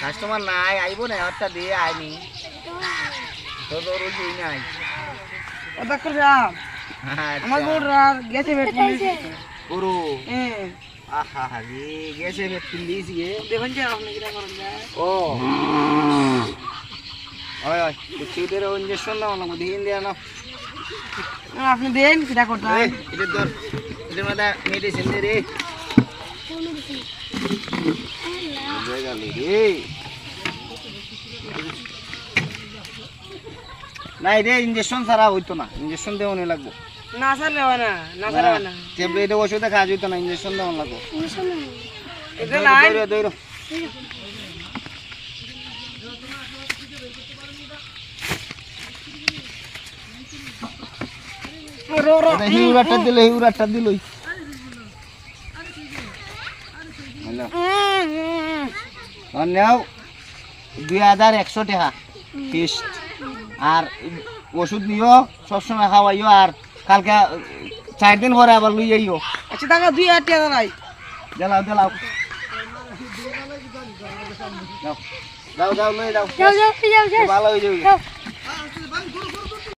customer নাই আইব না একটা দিয়ে আইনি তো রোজ নাই ওটা করে যাও আমার গোড় আর গেছে বেট পুরো হ্যাঁ আহা রে গেছে বেট পুলিশ গে দেখুন যে আপনি কিরা করেন ও ওই ওই চিটের ইনজেকশন দাও না দিন দেয়া না আপনি দেন কিরা করতে এই এটা ধর এটার মধ্যে মেডিসিন দে রে জায়গা লে রে নাই রে ইনজেকশন ছাড়া হইতো না ইনজেকশন দেওয়া লাগবে না স্যার লেওয়া না না স্যার লেওয়া না ট্যাবলেট ওষুধ খাওয়া যেত না ইনজেকশন দেওয়া লাগবে এটা নাই দৌড়ো রো রো হিউরাটা দিলই হ্যালো নাও 2100 টাকা ফিস্ট আর ওষুধ নিও সবসময় খাওয়াইও আর কালকে 4 দিন পরে আবার লই যাইও আচ্ছা টাকা 2000 টাকা নাই দিলাও দাও লই দাও ভালো হয়ে যাবে